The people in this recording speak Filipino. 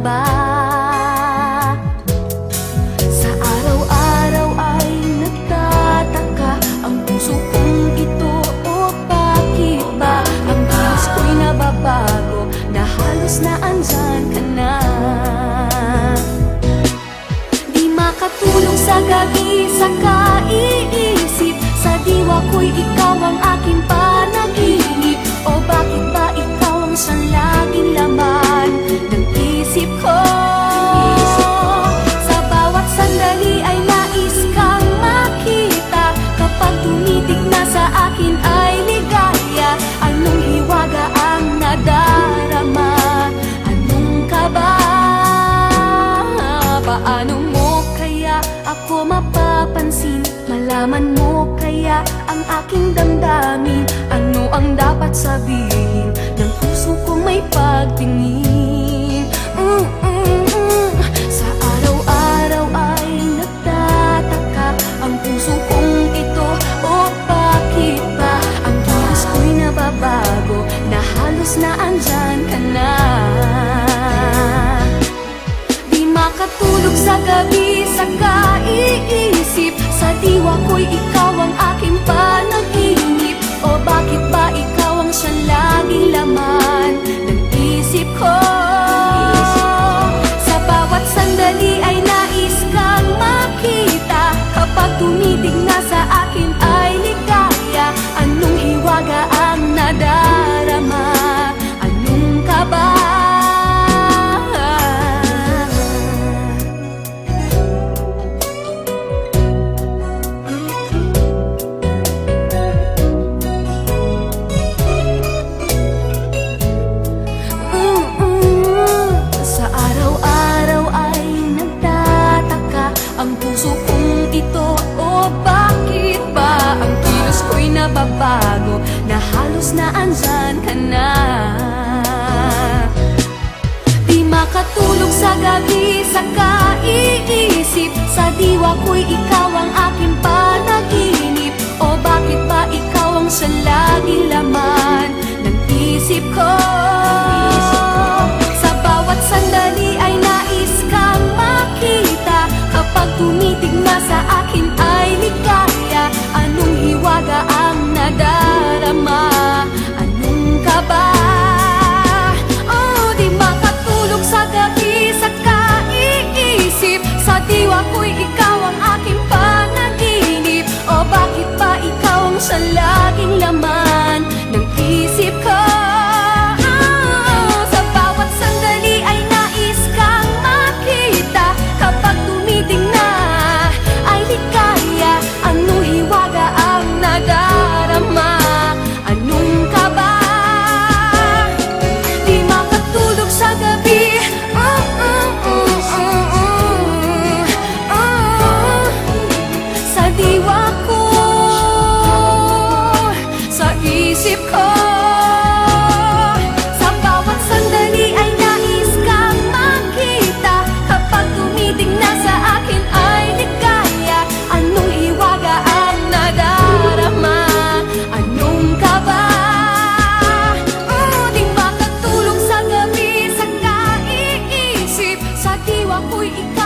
ba? Sa araw-araw ay nagtataka ang puso kong ito, o bakit ba ang bilis ko'y nababago na halos na andyan ka na? Di makatulog sa gabi sa kaiisip, sa diwa ko'y ikaw ang aking panaginip. O bakit ba ikaw ang siyang laging laman ng isip ko? Sa bawat sandali ay nais kang makita, kapag tumitig na sa akin ay ligaya. Anong hiwaga ang nadarama? Anong kaba? Paano mo kaya ako mapapansin? Malaman mo kaya ang aking damdamin? Ano ang dapat sabihin ng puso kong may pagtingin? Sa araw-araw ay nagtataka ang puso kong ito, o bakit ba ang bilis ko'y nababago na halos na andyan ka na? Di makatulog sa gabi sa kaiisip, sa diwa ko'y ikaw ang aking panaginip. O bakit ba ikaw ang siyang laging laman ng isip ko? Sa bawat sandali ay nais kang makita, kapag tumitig na sa akin ay ligaya. Anong hiwaga ang nadarama? Anong kaba? Ang puso kong ito, o bakit ba ang kilos ko'y nababago na halos na andyan ka na? Di makatulog sa gabi sa kaiisip, sa diwa ko'y ikaw ang aking panaginip. O bakit ba ikaw ang siyang laging laman ng isip ko? Sa bawat sandali ay nais kang makita, kapag tumitig na sa akin ay ligaya. Anong hiwaga ang nadarama? Anong kaba? Oh, di makatulog sa gabi sa kaiisip, sa diwa ko'y ikaw ang aking panaginip. O bakit ba ikaw ang siyang laging laman ng isip ko? Sa bawat sandali ay nais kang makita, kapag tumitig na ay ligaya. Anong hiwaga ang nadarama? Anong kaba? Di makatulog sa gabi, sa diwa ko, sa isip ko. Sa bawat sandali ay nais kang makita, kapag tumitig na sa akin ay ligaya. Anong hiwaga ang nadarama? Anong kaba? Di makatulog sa gabi sa kaiisip, sa diwa ko'y ikaw